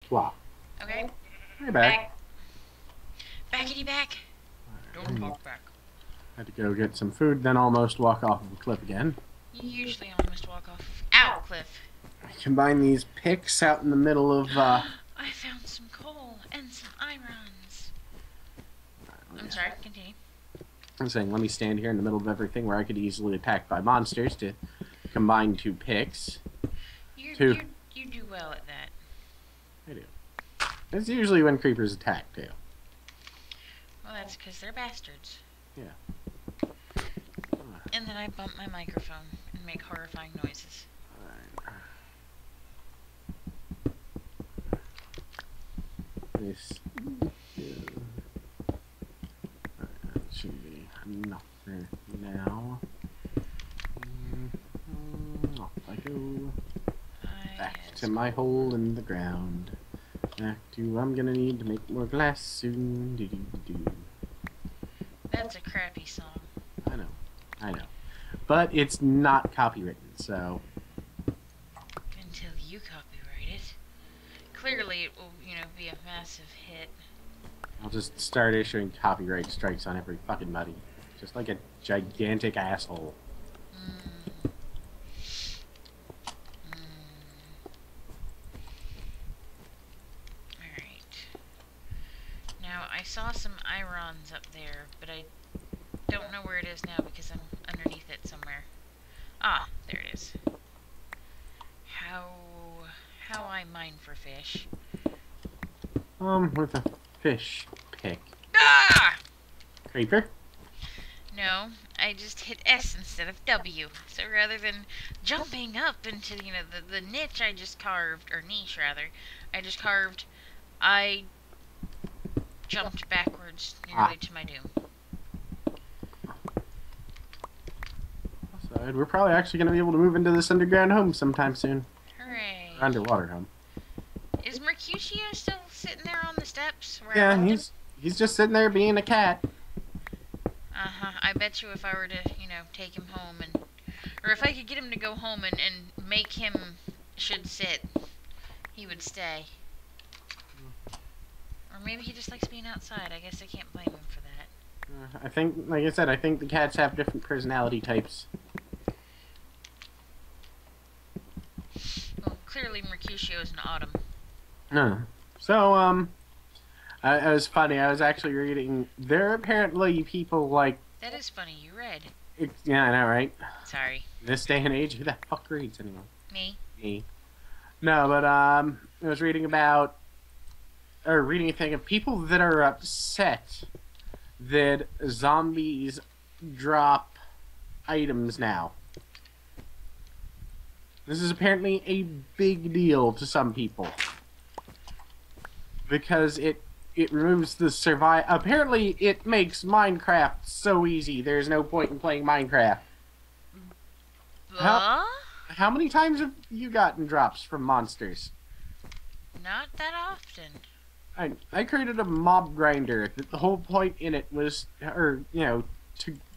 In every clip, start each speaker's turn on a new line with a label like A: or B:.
A: Swap.
B: Okay.
A: Hey, back.
B: Backity back. Don't talk back.
A: Had to go get some food, then almost walk off of the cliff again.
B: You usually almost walk off. Ow, Cliff.
A: Combine these picks out in the middle of,
B: I found some coal and some irons. I'm sorry, continue.
A: I'm saying, let me stand here in the middle of everything where I could easily attacked by monsters to combine 2 picks.
B: You do well at that.
A: I do. It's usually when creepers attack, too.
B: Well, that's because they're bastards.
A: Yeah.
B: And then I bump my microphone and make horrifying noises.
A: This should be enough for now. Off I go. Back to my hole in the ground. Back to I'm gonna need to make more glass soon.
B: That's a crappy song.
A: I know. But it's not copywritten, so.
B: Until you copyright it. Clearly it will, be a massive hit.
A: I'll just start issuing copyright strikes on every fucking buddy. Just like a gigantic asshole.
B: Alright. Now, I saw some irons up there, but I don't know where it is now because I'm underneath it somewhere. Ah, there it is. How I mine for fish.
A: With a fish pick.
B: Ah!
A: Creeper?
B: No, I just hit S instead of W. So rather than jumping up into, the niche I just carved, or niche rather, I just carved, I jumped backwards nearly to my doom.
A: So we're probably actually going to be able to move into this underground home sometime soon.
B: Hooray.
A: Underwater home.
B: Is Mercutio still sitting there on the steps?
A: Yeah, he's just sitting there being a cat.
B: I bet you if I were to, take him home or if I could get him to go home and make him should sit, he would stay. Or maybe he just likes being outside. I guess I can't blame him for that.
A: I think, like I said, I think the cats have different personality types.
B: Well, clearly Mercutio is an autumn.
A: No. So, it was funny. I was actually reading. There are apparently people like.
B: That is funny. You read.
A: Yeah, I know, right?
B: Sorry.
A: This day and age, who the fuck reads anymore?
B: Me.
A: No, but I was reading about, or reading a thing of people that are upset that zombies drop items now. This is apparently a big deal to some people because it removes the apparently it makes Minecraft so easy there's no point in playing Minecraft. How many times have you gotten drops from monsters?
B: Not that often.
A: I created a mob grinder. The whole point in it was, to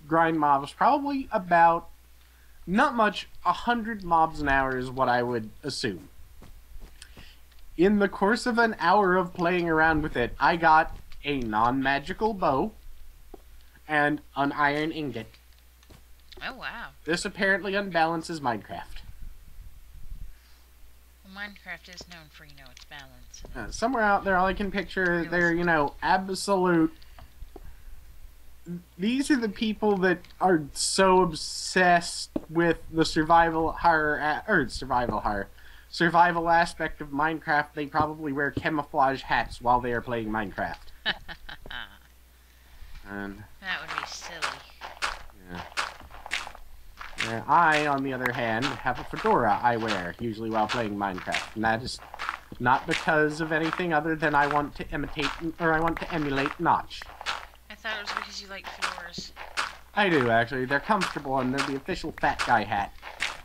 A: grind mobs. Probably about, not much, 100 mobs an hour is what I would assume. In the course of an hour of playing around with it, I got a non-magical bow and an iron ingot.
B: Oh, wow.
A: This apparently unbalances Minecraft.
B: Well, Minecraft is known for, its balance.
A: Somewhere out there, all I can picture, they're, absolute... These are the people that are so obsessed with the survival aspect of Minecraft, they probably wear camouflage hats while they are playing Minecraft. And
B: that would be silly.
A: Yeah. I, on the other hand, have a fedora I wear, usually while playing Minecraft. And that is not because of anything other than I want to emulate Notch.
B: I thought it was because you like fedoras.
A: I do, actually. They're comfortable, and they're the official fat guy hat.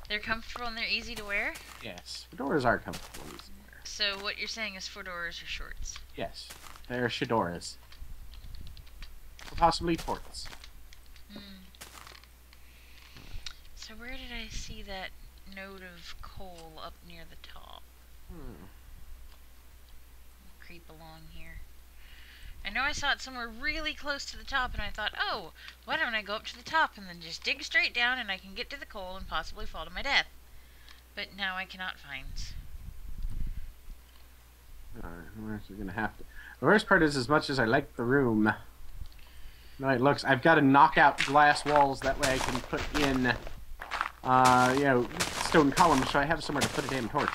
B: They're comfortable and they're easy to wear?
A: Yes. Fedoras are comfortable and easy to wear.
B: So what you're saying is fedoras are shorts?
A: Yes. They're fedoras. Or possibly torts.
B: So where did I see that node of coal up near the top? really belong here. I know I saw it somewhere really close to the top, and I thought, oh, why don't I go up to the top and then just dig straight down and I can get to the coal and possibly fall to my death. But now I cannot find.
A: We're actually gonna have to. The worst part is, as much as I like the room, no, it looks. I've got to knock out glass walls. That way I can put in, stone columns, so I have somewhere to put a damn torch.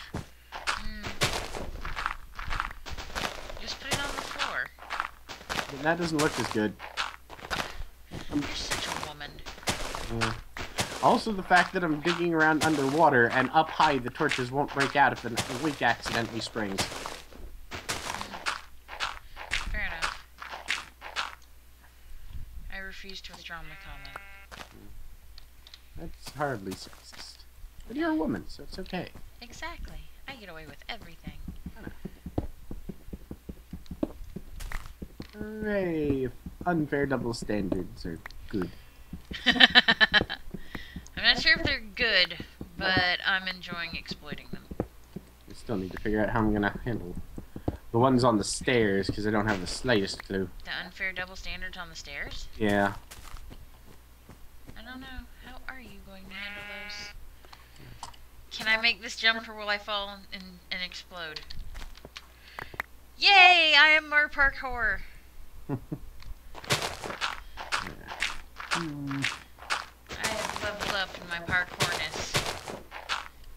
B: Just put it on the floor.
A: But that doesn't look as good.
B: You're such a woman.
A: Yeah. Also, the fact that I'm digging around underwater and up high, the torches won't break out if the wick accidentally springs.
B: Fair enough. I refuse to withdraw my comment.
A: That's hardly sexist. But you're a woman, so it's okay.
B: Exactly. I get away with everything.
A: Hooray! Unfair double standards are good.
B: I'm not sure if they're good, but I'm enjoying exploiting them.
A: I still need to figure out how I'm gonna handle the ones on the stairs, because I don't have the slightest clue.
B: The unfair double standards on the stairs?
A: Yeah.
B: I don't know. How are you going to handle those? Can I make this jump, or will I fall and explode? Yay! I am more parkour! I have leveled up in my parkourness.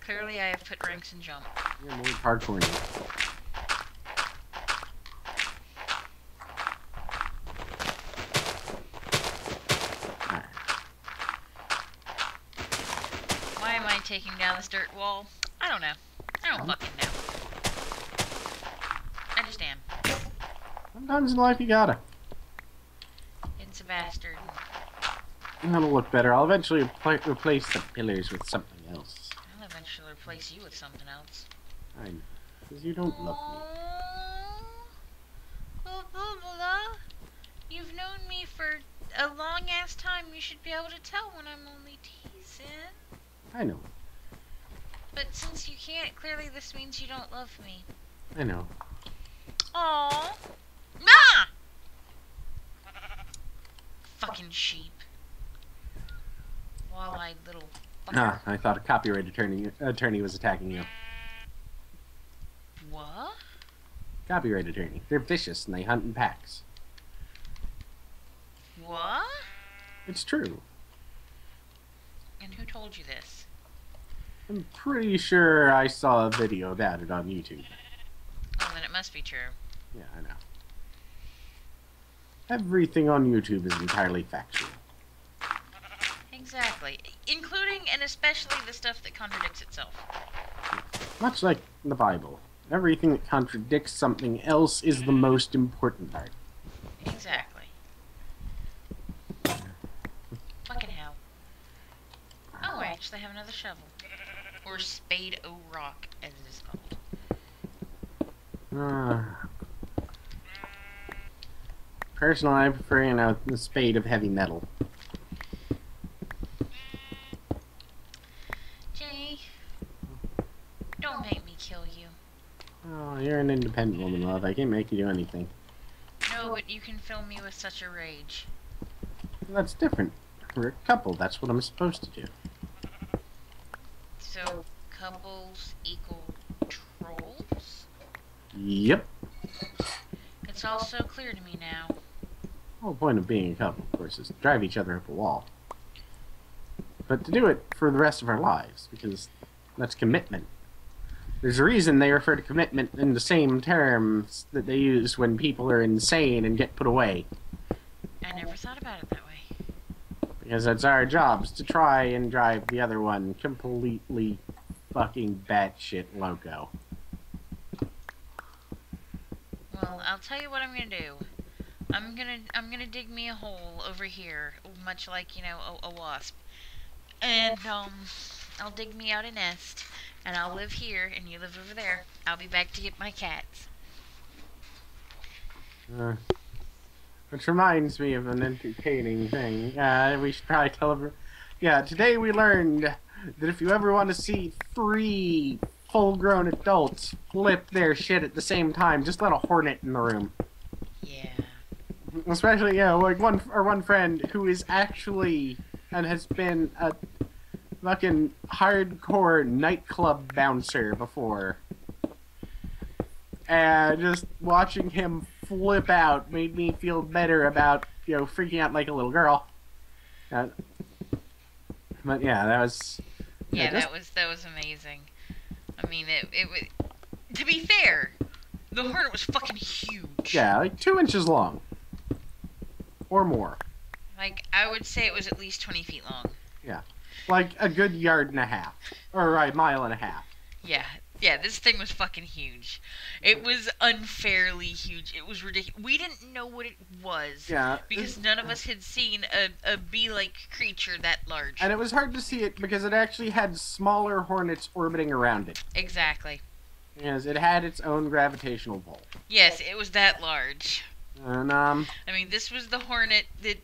B: Clearly I have put ranks in jump.
A: You're more hardcore now.
B: Why am I taking down this dirt wall? I don't know. I don't fucking know. I just am.
A: Sometimes in life you gotta.
B: It's a bastard.
A: That'll look better. I'll eventually replace the pillars with something else.
B: I'll eventually replace you with something else.
A: I know. Because you don't love me.
B: You've known me for a long ass time. You should be able to tell when I'm only teasing.
A: I know.
B: But since you can't, clearly this means you don't love me.
A: I know.
B: Aww. Ma! Fucking sheep. Wall-eyed little fucker.
A: Ah, I thought a copyright attorney was attacking you.
B: What?
A: Copyright attorney. They're vicious and they hunt in packs.
B: What?
A: It's true.
B: And who told you this?
A: I'm pretty sure I saw a video about it on YouTube.
B: Well, then it must be true.
A: Yeah, I know. Everything on YouTube is entirely factual.
B: Exactly. Including and especially the stuff that contradicts itself.
A: Much like the Bible. Everything that contradicts something else is the most important part.
B: Exactly. Fucking hell. Oh, I actually have another shovel. Or spade o' rock, as it is called.
A: Personally, I prefer, the spade of heavy metal.
B: Jay, don't make me kill you.
A: Oh, you're an independent woman, love. I can't make you do anything.
B: No, but you can fill me with such a rage.
A: That's different. We're a couple. That's what I'm supposed to do.
B: So, couples equal trolls?
A: Yep.
B: It's all so clear to me now.
A: The whole point of being a couple, of course, is to drive each other up a wall. But to do it for the rest of our lives, because that's commitment. There's a reason they refer to commitment in the same terms that they use when people are insane and get put away.
B: I never thought about it that way.
A: Because it's our jobs to try and drive the other one completely fucking batshit loco.
B: Well, I'll tell you what I'm gonna do. I'm gonna dig me a hole over here, much like, a wasp. And, I'll dig me out a nest, and I'll live here, and you live over there. I'll be back to get my cats.
A: Which reminds me of an entertaining thing. We should probably tell everyone. Yeah, today we learned that if you ever want to see 3 full-grown adults flip their shit at the same time. Just let a hornet in the room.
B: Yeah.
A: Especially, you know, like one friend who is actually and has been a fucking hardcore nightclub bouncer before. And just watching him flip out made me feel better about, you know, freaking out like a little girl. But yeah, that was...
B: Yeah, that was amazing. I mean, it was... To be fair, the hornet was fucking huge.
A: Yeah, like 2 inches long. Or more.
B: Like, I would say it was at least 20 feet long.
A: Yeah. Like a good yard and a half. Or a mile and a half.
B: Yeah, this thing was fucking huge. It was unfairly huge. It was ridiculous. We didn't know what it was.
A: Yeah.
B: Because none of us had seen a bee-like creature that large.
A: And it was hard to see it because it actually had smaller hornets orbiting around it.
B: Exactly.
A: Yes, it had its own gravitational pull.
B: Yes, it was that large.
A: And,
B: I mean, this was the hornet that...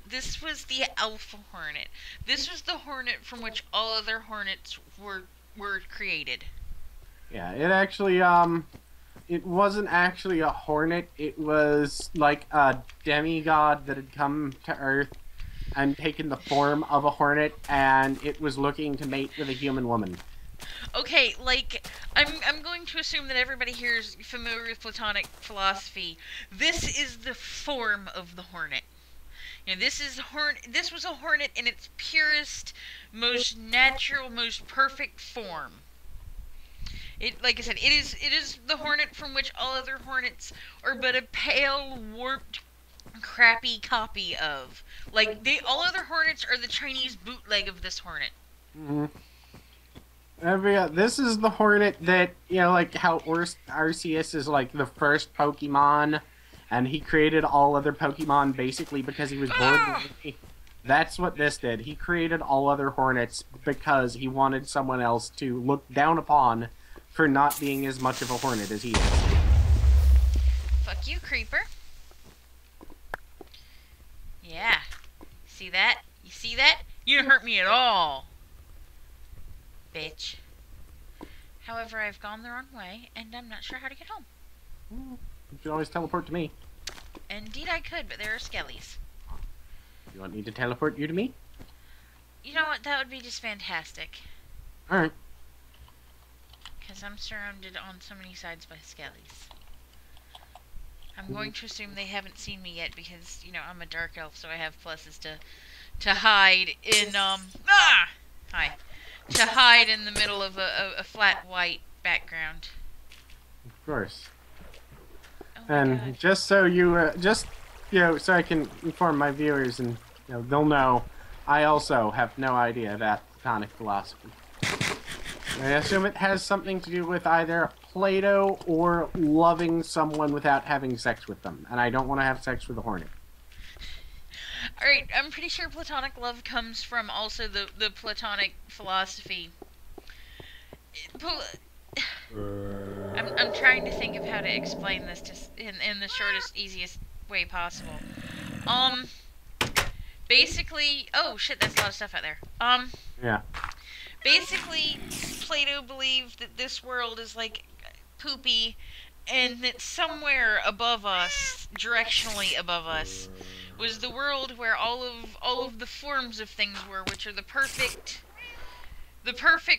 B: This was the alpha hornet. This was the hornet from which all other hornets were created.
A: Yeah, it actually, it wasn't actually a hornet. It was like a demigod that had come to Earth and taken the form of a hornet, and it was looking to mate with a human woman.
B: Okay, like, I'm going to assume that everybody here is familiar with Platonic philosophy. This is the form of the hornet. You know, this was a hornet in its purest, most natural, most perfect form. It, like I said, it is the hornet from which all other hornets are but a pale, warped, crappy copy of. Like, all other hornets are the Chinese bootleg of this hornet.
A: Mm-hmm. This is the hornet that, you know, like how Arceus is like the first Pokemon, and he created all other Pokemon basically because he was bored. That's what this did. He created all other hornets because he wanted someone else to look down upon for not being as much of a hornet as he is.
B: Fuck you, creeper. Yeah. See that? You see that? You didn't hurt me at all. Bitch. However, I've gone the wrong way, and I'm not sure how to get home.
A: You can always teleport to me.
B: Indeed I could, but there are skellies.
A: You want me to teleport you to me?
B: You know what? That would be just fantastic.
A: Alright.
B: Because I'm surrounded on so many sides by skellies. I'm going to assume they haven't seen me yet because, you know, I'm a dark elf, so I have pluses to hide in, Hi. To hide in the middle of a flat white background.
A: Of course.
B: Oh
A: And
B: God.
A: just so you, so I can inform my viewers and, you know, they'll know, I also have no idea about Platonic philosophy. I assume it has something to do with either Plato or loving someone without having sex with them. And I don't want to have sex with a hornet.
B: Alright, I'm pretty sure Platonic love comes from also the Platonic philosophy. I'm trying to think of how to explain this in the shortest, easiest way possible. Basically... Oh, shit, that's a lot of stuff out there.
A: Yeah.
B: Basically, Plato believed that this world is, like, poopy, and that somewhere above us, directionally above us, was the world where all of the forms of things were, which are the perfect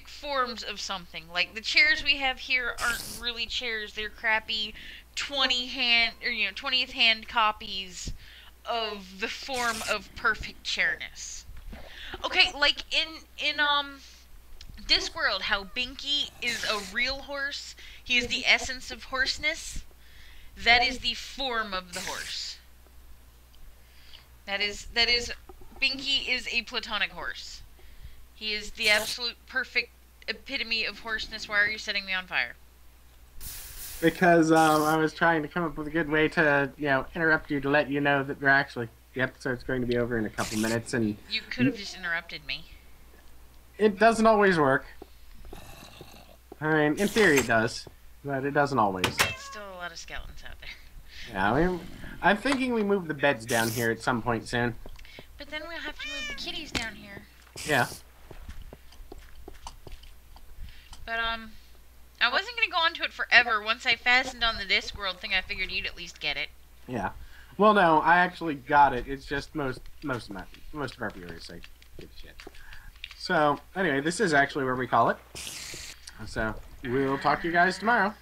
B: forms of something. Like, the chairs we have here aren't really chairs, they're crappy 20th hand copies of the form of perfect chairness. Okay, like in this world, how Binky is a real horse, he is the essence of horseness, that is the form of the horse. That is, Binky is a Platonic horse. He is the absolute perfect epitome of horseness. Why are you setting me on fire?
A: Because I was trying to come up with a good way to, you know, interrupt you to let you know that the episode's going to be over in a couple minutes, and
B: You could have just interrupted me.
A: it doesn't always work. I mean, in theory it does, but it doesn't always.
B: Still a lot of skeletons out there.
A: Yeah, I'm thinking we move the beds down here at some point soon.
B: But then we'll have to move the kitties down here.
A: Yeah.
B: But, I wasn't gonna go on to it forever. Once I fastened on the Discworld thing, I figured you'd at least get it.
A: Yeah. Well, no, I actually got it. It's just most of our viewers say good shit. So, anyway, this is actually where we call it. So, we'll talk to you guys tomorrow.